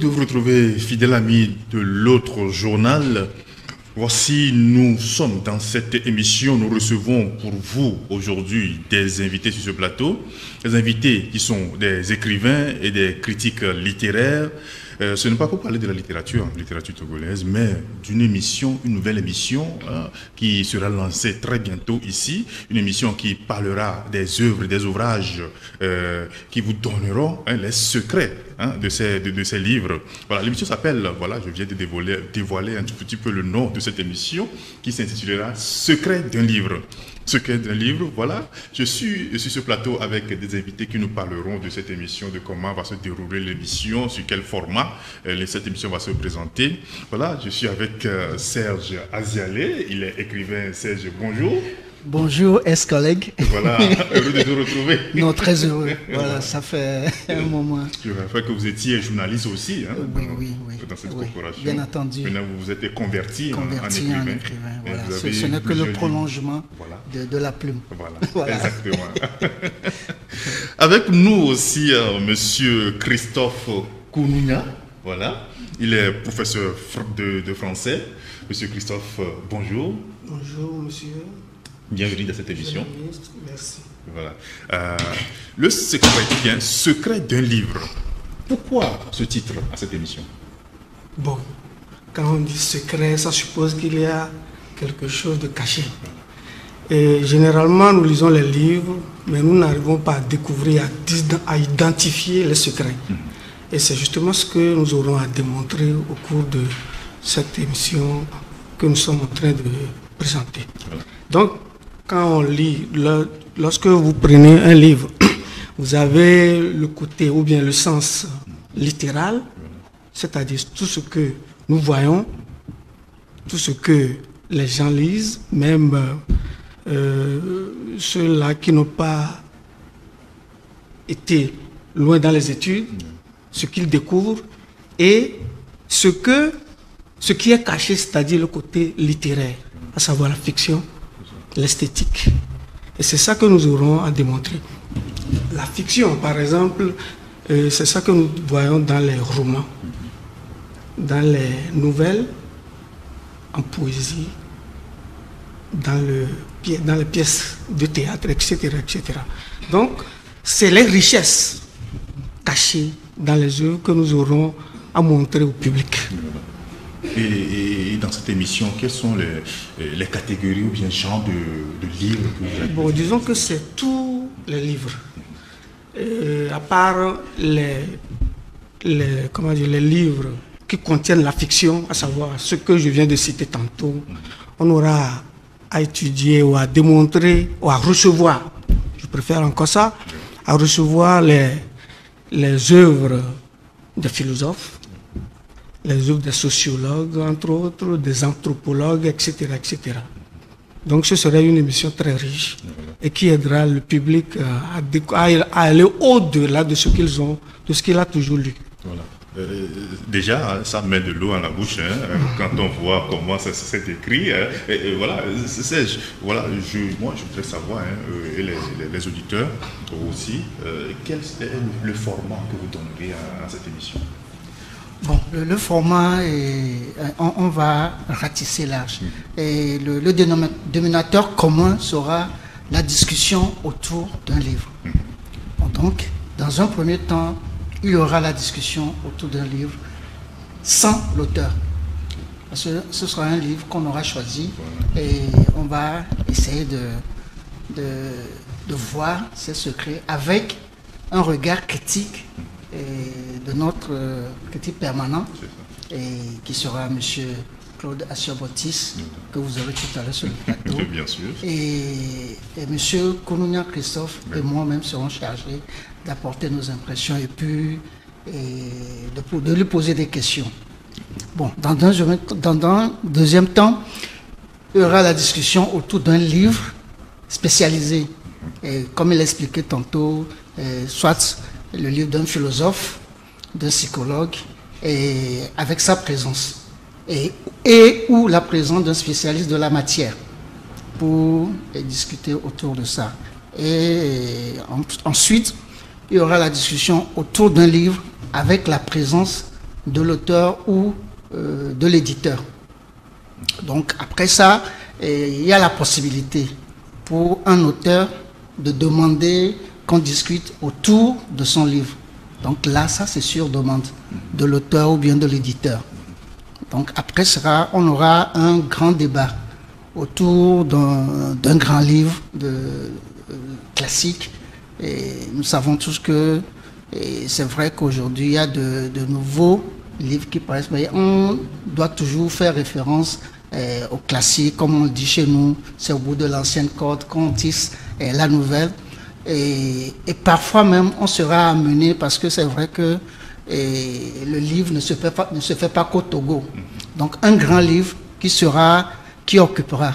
de vous retrouver, fidèles amis de l'autre journal. Voici, nous sommes dans cette émission, nous recevons pour vous aujourd'hui des invités sur ce plateau, des invités qui sont des écrivains et des critiques littéraires. Ce n'est pas pour parler de la littérature togolaise, mais d'une émission, une nouvelle émission qui sera lancée très bientôt ici, une émission qui parlera des œuvres, des ouvrages qui vous donneront les secrets de ces livres. Voilà, l'émission s'appelle, voilà, je viens de dévoiler un tout petit peu le nom de cette émission qui s'intitulera Secret d'un livre. Secret d'un livre, voilà. Je suis sur ce plateau avec des invités qui nous parleront de cette émission, de comment va se dérouler l'émission, sur quel format cette émission va se présenter. Voilà, je suis avec Serge Azialé, il est écrivain. Serge, bonjour. Bonjour, ex-collègue. Voilà, heureux de te retrouver. Non, très heureux. Voilà, ça fait un moment. Je rappelle que vous étiez journaliste aussi, hein, oui. dans cette oui, corporation. bien entendu. Maintenant, vous vous êtes converti en écrivain. Voilà. Ce n'est que le prolongement de la plume. Voilà. Exactement. Avec nous aussi, monsieur Christophe Kounouna. Voilà. Il est professeur de français. Monsieur Christophe, bonjour. Bonjour, monsieur. Bienvenue dans cette émission. Merci. Voilà. Le secret d'un livre. Pourquoi ce titre à cette émission? Bon, quand on dit secret, ça suppose qu'il y a quelque chose de caché. Et généralement, nous lisons les livres, mais nous n'arrivons pas à découvrir, à identifier les secrets. Et c'est justement ce que nous aurons à démontrer au cours de cette émission que nous sommes en train de présenter. Voilà. Donc, quand on lit, lorsque vous prenez un livre, vous avez le côté ou bien le sens littéral, c'est-à-dire tout ce que nous voyons, tout ce que les gens lisent, même ceux-là qui n'ont pas été loin dans les études, ce qu'ils découvrent, et ce qui est caché, c'est-à-dire le côté littéraire, à savoir la fiction, l'esthétique. Et c'est ça que nous aurons à démontrer. La fiction, par exemple, c'est ça que nous voyons dans les romans, dans les nouvelles, en poésie, dans les pièces de théâtre, etc., etc. Donc, c'est les richesses cachées dans les œuvres que nous aurons à montrer au public. Et dans cette émission, quelles sont les catégories ou bien genres de livres que vous avez? Bon, disons que c'est tous les livres. À part les livres qui contiennent la fiction, à savoir ce que je viens de citer tantôt, on aura à étudier ou à démontrer ou à recevoir, je préfère encore ça, à recevoir les œuvres des philosophes, les œuvres des sociologues, entre autres, des anthropologues, etc., etc. Donc ce serait une émission très riche et qui aidera le public à aller au-delà de ce qu'il a toujours lu. Voilà. Déjà, ça met de l'eau à la bouche quand on voit comment c'est écrit. Et voilà, moi je voudrais savoir, et les auditeurs aussi, quel est le format que vous donneriez à cette émission? Bon, le format, on va ratisser large. Et le dénominateur commun sera la discussion autour d'un livre. Bon, donc, dans un premier temps, il y aura la discussion autour d'un livre sans l'auteur. Parce que ce sera un livre qu'on aura choisi et on va essayer de voir ses secrets avec un regard critique de notre critique permanent, et qui sera M. Claude Assur-Botis, que vous aurez tout à l'heure sur le plateau. Bien sûr. Et M. Kounouna Christophe et moi-même serons chargés d'apporter nos impressions et puis de lui poser des questions. Bon, dans un deuxième temps, il y aura la discussion autour d'un livre spécialisé, et comme il l'expliquait tantôt, soit le livre d'un philosophe, d'un psychologue, et avec sa présence, et ou la présence d'un spécialiste de la matière, pour discuter autour de ça. Et ensuite, il y aura la discussion autour d'un livre avec la présence de l'auteur ou de l'éditeur. Donc après ça, il y a la possibilité pour un auteur de demander qu'on discute autour de son livre. Donc là, ça c'est sur demande de l'auteur ou bien de l'éditeur. Donc après, on aura un grand débat autour d'un grand livre classique. Et nous savons tous que c'est vrai qu'aujourd'hui, il y a de nouveaux livres qui paraissent, mais on doit toujours faire référence au classique, comme on le dit chez nous, c'est au bout de l'ancienne corde qu'on tisse la nouvelle. Et parfois même, on sera amené, parce que c'est vrai que le livre ne se fait pas qu'au Togo. Donc un grand livre qui occupera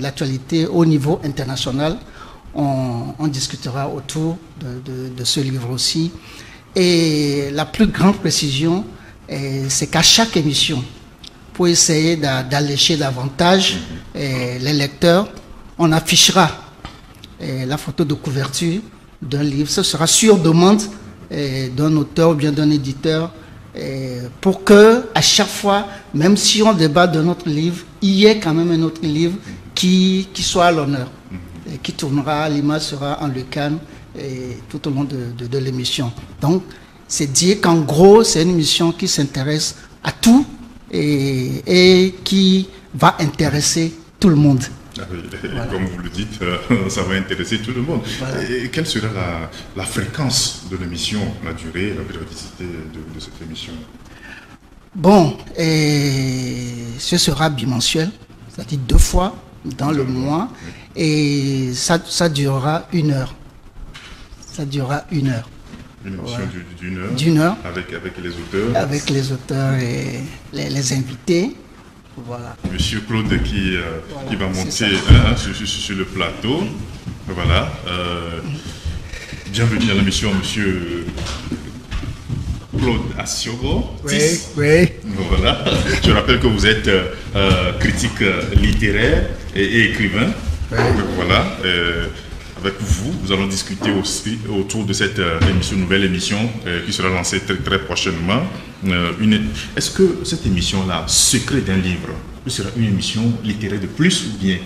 l'actualité au niveau international, on discutera autour de ce livre aussi. Et la plus grande précision, c'est qu'à chaque émission, pour essayer d'allécher davantage les lecteurs, on affichera la photo de couverture d'un livre. Ce sera sur demande d'un auteur ou bien d'un éditeur, pour que à chaque fois, même si on débat de notre livre, il y ait quand même un autre livre qui soit à l'honneur, et qui tournera, l'image sera en lucarne tout au long de l'émission. Donc, c'est dire qu'en gros, c'est une émission qui s'intéresse à tout et qui va intéresser tout le monde. Voilà. Comme vous le dites, ça va intéresser tout le monde. Voilà. Et quelle sera la fréquence de l'émission, la durée, la périodicité de cette émission? Bon, ce sera bimensuel, c'est-à-dire 2 fois dans le mois, et ça durera 1 heure. Ça durera 1 heure. Une émission voilà. d'une heure avec les auteurs. Avec les auteurs et les invités. Voilà. Monsieur Claude qui va monter sur le plateau. Voilà. Bienvenue à l'émission, monsieur Claude Assiogo. Oui. Voilà. Je rappelle que vous êtes critique littéraire et écrivain. Oui. Voilà. Avec vous, nous allons discuter aussi autour de cette nouvelle émission qui sera lancée très, très prochainement. Est-ce que cette émission-là, Secret d'un livre, sera une émission littéraire de plus ou bien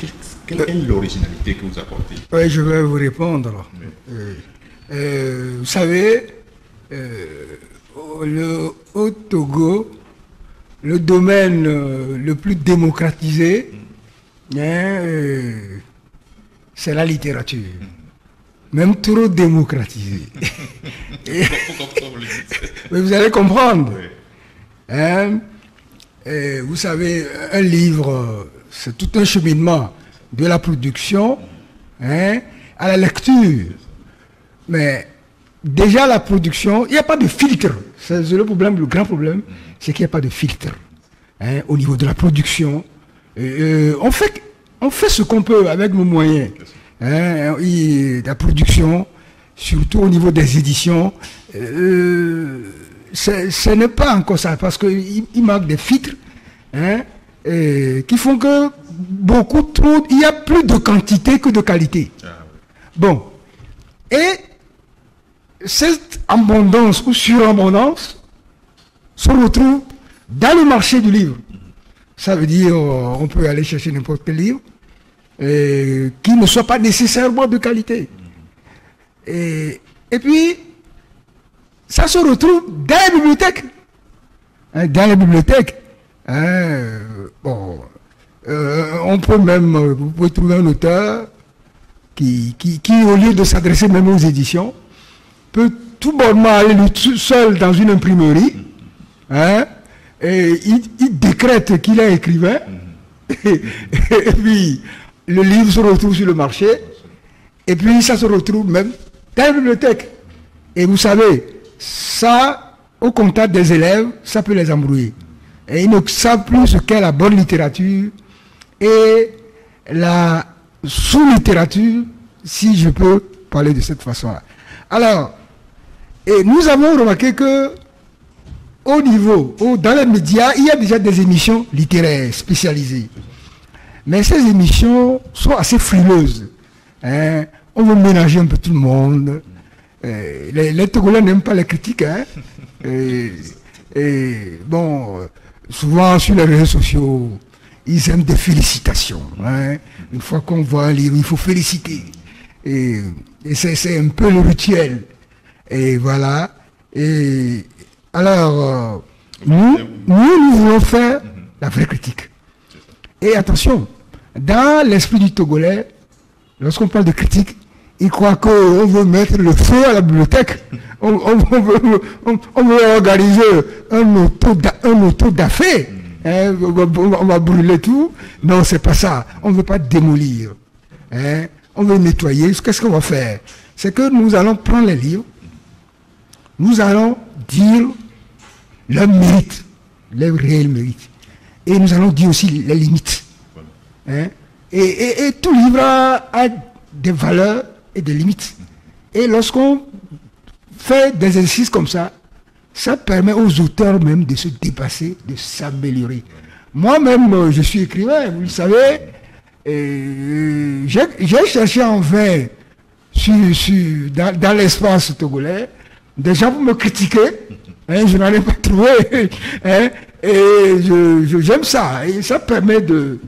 quelle est l'originalité que vous apportez? Oui, je vais vous répondre. Oui. Vous savez, au Togo, le domaine le plus démocratisé, c'est la littérature. Même trop démocratisée. Mais vous allez comprendre. Oui. Vous savez, un livre, c'est tout un cheminement de la production à la lecture. Mais déjà la production, il n'y a pas de filtre. C'est le problème, le grand problème, c'est qu'il n'y a pas de filtre au niveau de la production. On fait ce qu'on peut avec nos moyens. La production, surtout au niveau des éditions, ce n'est pas encore ça, parce qu'il manque des filtres qui font que il y a plus de quantité que de qualité. Bon, et cette abondance ou surabondance se retrouve dans le marché du livre. Ça veut dire on peut aller chercher n'importe quel livre qui ne soit pas nécessairement de qualité. Et puis, ça se retrouve dans les bibliothèques. Dans les bibliothèques. On peut même, vous pouvez trouver un auteur qui au lieu de s'adresser même aux éditions, peut tout bonnement aller seul dans une imprimerie, et il décrète qu'il est écrivain, et puis le livre se retrouve sur le marché, et puis ça se retrouve même dans la bibliothèque. Et vous savez, ça, au contact des élèves, ça peut les embrouiller. Et ils ne savent plus ce qu'est la bonne littérature et la sous-littérature, si je peux parler de cette façon-là. Alors, et nous avons remarqué que au niveau, dans les médias, il y a déjà des émissions littéraires spécialisées. Mais ces émissions sont assez frileuses. On veut ménager un peu tout le monde. Les Togolais n'aiment pas les critiques. Et bon, souvent sur les réseaux sociaux, ils aiment des félicitations. Hein. Une fois qu'on voit un livre, il faut féliciter. Et c'est un peu le rituel. Et voilà. Et alors, nous voulons faire la vraie critique. Et attention, dans l'esprit du Togolais, lorsqu'on parle de critique, il croit qu'on veut mettre le feu à la bibliothèque. On veut organiser un auto-da-fé. Hein, on va brûler tout. Non, c'est pas ça. On ne veut pas démolir. Hein, on veut nettoyer. Qu'est-ce qu'on va faire? C'est que nous allons prendre les livres. Nous allons dire leur mérite, leur réel mérite. Et nous allons dire aussi les limites. Hein? Et tout livre a des valeurs et des limites. Et lorsqu'on fait des exercices comme ça, ça permet aux auteurs même de se dépasser, de s'améliorer. Moi-même, je suis écrivain, vous le savez. J'ai cherché en vain dans l'espace togolais des gens pour me critiquer. Hein, je n'en ai pas trouvé. Hein, et j'aime ça. Et ça permet de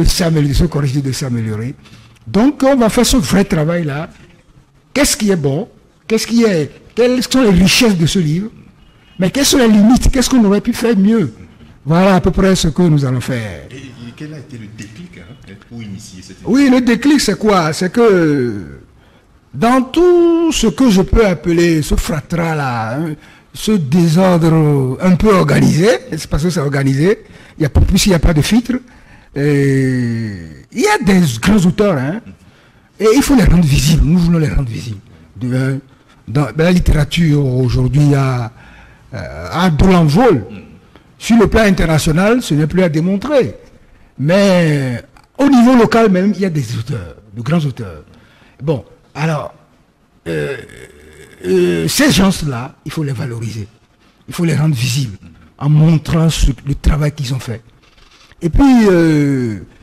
s'améliorer, de se corriger, de s'améliorer. Donc, on va faire ce vrai travail-là. Qu'est-ce qui est bon? Quelles sont les richesses de ce livre? Mais quelles sont les limites? Qu'est-ce qu'on aurait pu faire mieux? Voilà à peu près ce que nous allons faire. Et quel a été le déclic pour initier cette émission? Oui, le déclic, c'est quoi? C'est que dans tout ce que je peux appeler ce fratras-là, hein, ce désordre un peu organisé, c'est parce que c'est organisé, plus il n'y a pas de filtre, il y a des grands auteurs, hein, et il faut les rendre visibles, nous voulons les rendre visibles. Dans la littérature, aujourd'hui, a de l'envol. Sur le plan international, ce n'est plus à démontrer. Mais au niveau local même, il y a des auteurs, de grands auteurs. Bon, alors, ces gens-là, il faut les valoriser. Il faut les rendre visibles en montrant le travail qu'ils ont fait. Et puis,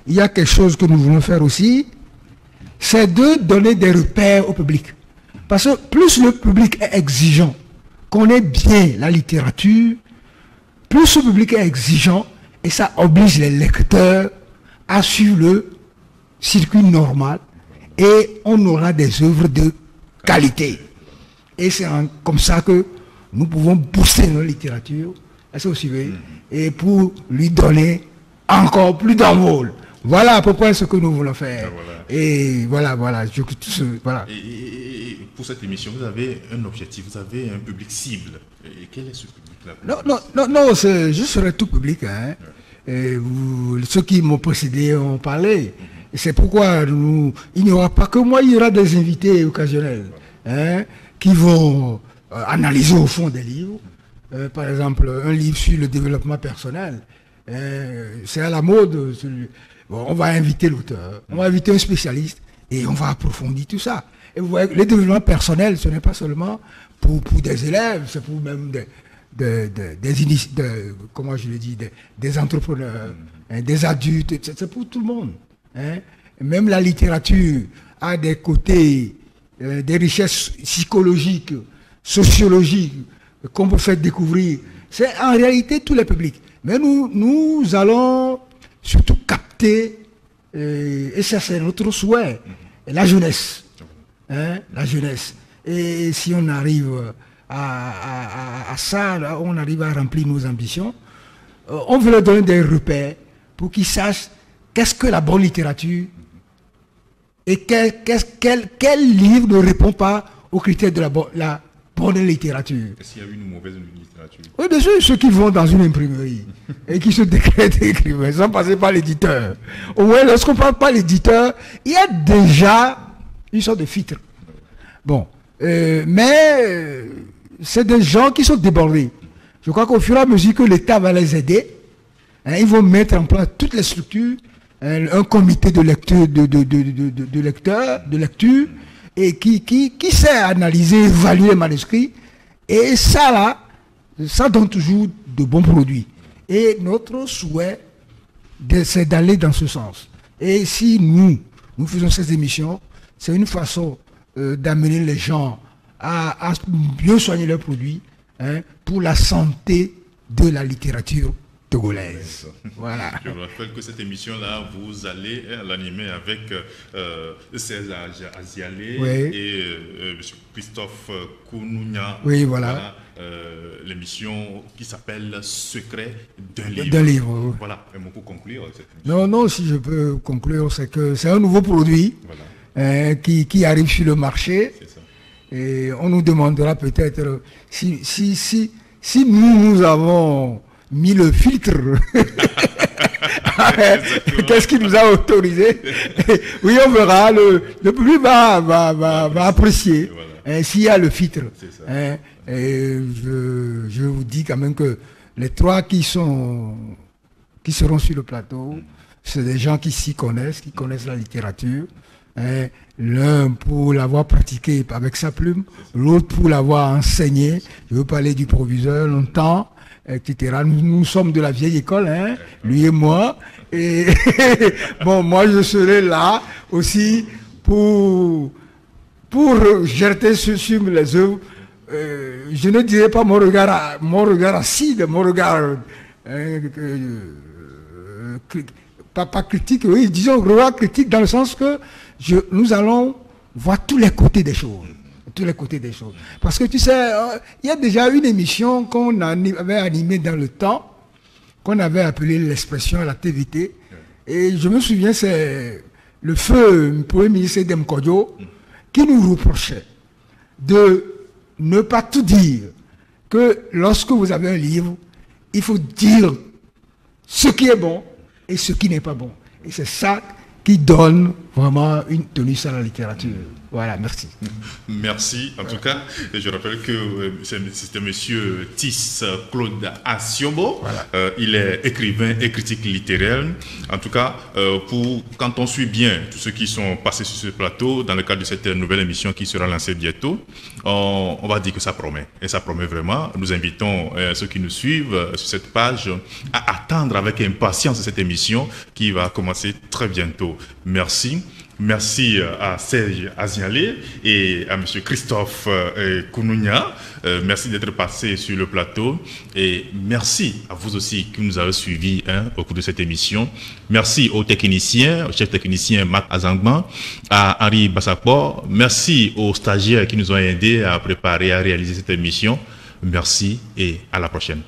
il y a quelque chose que nous voulons faire aussi, c'est de donner des repères au public. Parce que plus le public est exigeant, connaît bien la littérature, plus le public est exigeant, et ça oblige les lecteurs à suivre le circuit normal, et on aura des œuvres de qualité. Et c'est comme ça que nous pouvons booster notre littérature, est-ce que vous suivez, et pour lui donner encore plus d'envol. Voilà à peu près ce que nous voulons faire. Voilà. Et voilà. Voilà. Et pour cette émission, vous avez un objectif, vous avez un public cible. Et quel est ce public-là? Non, je serai tout public. Hein. Et ceux qui m'ont précédé ont parlé. Et c'est pourquoi il n'y aura pas que moi, il y aura des invités occasionnels hein, qui vont analyser au fond des livres. Par exemple, un livre sur le développement personnel. C'est à la mode. Bon, on va inviter l'auteur, on va inviter un spécialiste et on va approfondir tout ça. Et vous voyez, le développement personnel, ce n'est pas seulement pour des élèves, c'est pour même des entrepreneurs, hein, des adultes, c'est pour tout le monde. Hein. Même la littérature a des côtés, des richesses psychologiques, sociologiques qu'on peut faire découvrir. C'est en réalité tous les publics. Mais nous allons surtout capter, et ça c'est notre souhait, la jeunesse. Hein, la jeunesse. Et si on arrive à ça, là, on arrive à remplir nos ambitions, on veut leur donner des repères pour qu'ils sachent qu'est-ce que la bonne littérature et quel livre ne répond pas aux critères de la bonne littérature. Est-ce qu'il y a une mauvaise littérature? Oui, bien sûr, ceux qui vont dans une imprimerie et qui se décrètent écrivains sans passer par l'éditeur. Au moins, lorsqu'on ne parle pas l'éditeur, il y a déjà une sorte de filtre. Bon, mais c'est des gens qui sont débordés. Je crois qu'au fur et à mesure que l'État va les aider, hein, ils vont mettre en place toutes les structures, un comité de lecture, de lecture, et qui sait analyser, évaluer les manuscrits. Et ça, là, ça donne toujours de bons produits. Et notre souhait, c'est d'aller dans ce sens. Et si nous faisons ces émissions, c'est une façon d'amener les gens à mieux soigner leurs produits hein, pour la santé de la littérature togolaise. Voilà. Je vous rappelle que cette émission-là, vous allez l'animer avec César Azialé et M. Christophe Kounouna. Oui, voilà. L'émission qui s'appelle Secret d'un livre. D'un livre, oui. Voilà, un mot pour conclure cette émission. Non, non, si je peux conclure, c'est que c'est un nouveau produit qui arrive sur le marché. C'est ça. Et on nous demandera peut-être si nous avons mis le filtre. Qu'est-ce qui nous a autorisé? Oui, on verra. Le public va apprécier s'il y a le filtre. Et je vous dis quand même que les trois qui seront sur le plateau, c'est des gens qui s'y connaissent, qui connaissent la littérature. L'un pour l'avoir pratiqué avec sa plume, l'autre pour l'avoir enseigné. Je veux parler du proviseur longtemps, etc. Nous sommes de la vieille école, lui et moi. Et bon, moi je serai là aussi pour jeter sur les œuvres. Je ne dirais pas mon regard acide, mon regard pas critique, oui, disons regard critique dans le sens que nous allons voir tous les côtés des choses. Tous les côtés des choses. Parce que tu sais, il y a déjà une émission qu'on avait animée dans le temps, qu'on avait appelée l'expression à la TVT. Et je me souviens, c'est le feu Premier ministre Edem Kodjo qui nous reprochait de ne pas tout dire. Que lorsque vous avez un livre, il faut dire ce qui est bon et ce qui n'est pas bon. Et c'est ça qui donne vraiment une tenue à la littérature. Voilà, merci. Merci. En tout cas, je rappelle que c'était monsieur Tis Claude Asiombo. Voilà. Il est écrivain et critique littéraire. En tout cas, quand on suit bien tous ceux qui sont passés sur ce plateau, dans le cadre de cette nouvelle émission qui sera lancée bientôt, on va dire que ça promet. Et ça promet vraiment. Nous invitons ceux qui nous suivent sur cette page à attendre avec impatience cette émission qui va commencer très bientôt. Merci. Merci à Serge Azialé et à M. Christophe Kounouna. Merci d'être passé sur le plateau. Et merci à vous aussi qui nous avez suivis au cours de cette émission. Merci aux techniciens, au chef technicien Marc Azangban, à Henri Bassapor. Merci aux stagiaires qui nous ont aidés à préparer, à réaliser cette émission. Merci et à la prochaine.